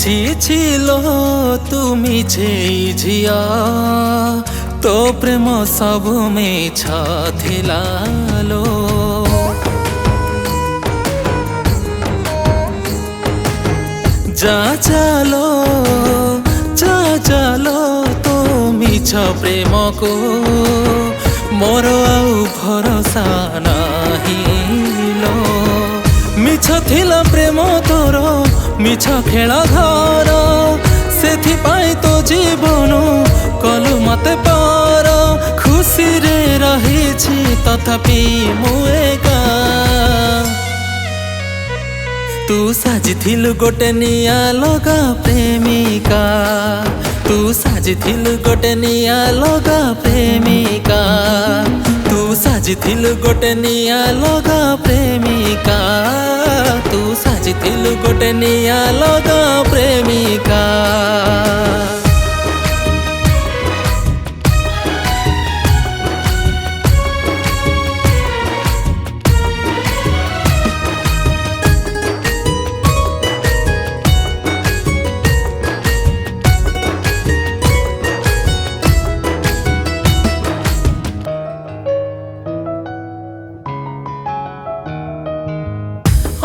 ছিছিল তুমি যেই ঝিয়া তো প্রেম সবু মিছ থিলালো যা চালো তো মিছ প্রেমকু মোর আউ ভরসা নাহিলো মিছ থিলা প্রেম তোর মিছ খেল ঘর সেথিপাই তো জীবন কলু মতে পার খুশি রে রহিছি তথাপি মু একা तू साजिथिलु गोटे निया लगा प्रेमिका तू साजिथिलु गोटे निया लगा प्रेमिका तू साजिथिलु गोटे निया लगा प्रेमिका तू साजिथिलु गोटे निया लगा प्रेमिका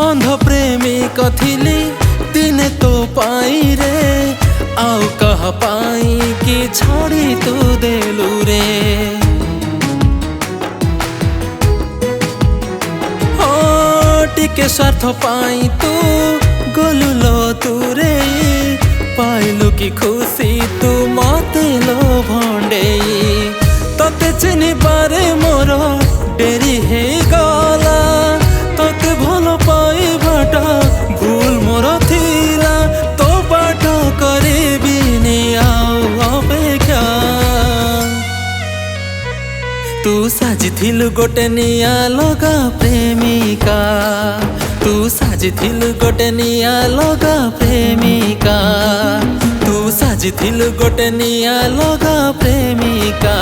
अंध प्रेमिक थिली दिने तो पाई रे आउ कह पाई कि छाड़ी तू देलु रे टिके स्वार्थ पाई तू गलु लो तू रे पाइलु कि खुशी तू मते लो भंडे तते चिनी बारे मोर डेरी हे गला तते भल पाइबाटा भूल मोर थिला तो बाट करिबिनी आउ अपेक्षा तू साजिथिलु गोटे निया लगा प्रेमिका तू साजिथिलु गोटे निया लगा प्रेमिका तू साजिथिलु गोटे निया लगा प्रेमिका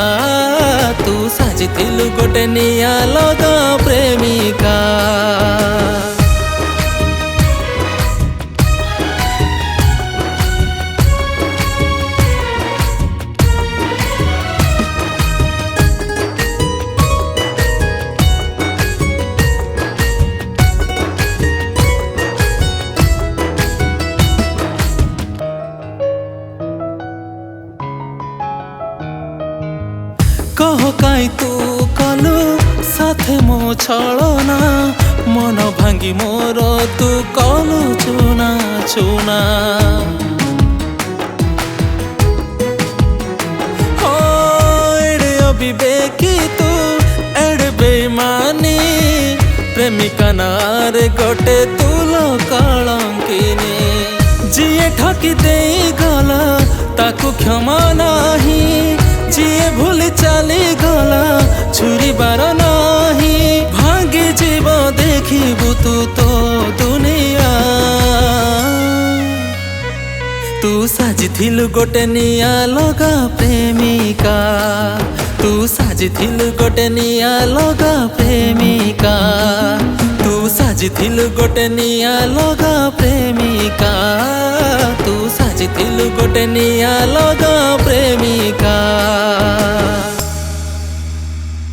तू साजिथिलु गोटे निया लगा प्रेमिका कह काई तू कलु साथे मो छलना मन भांगी मोर तू कलु चुना चुना एड़े अविवेकी तू एड़े बेईमानी प्रेमिका नारे गोटे तुल कलंकिनी जिए ठकी दे गला ताकू क्षमा नाही जिए भूल चली गला छुरी बार नाही भांगी जीव देखिबु तू तो दुनिया तू साजिथिलु गोटे निया लगा प्रेमिका तू साजिथिलु गोटे निया लगा प्रेमिका तू साजिथिलु गोटे निया लगा प्रेमिका तू साजिथिलु गोटे निया लगा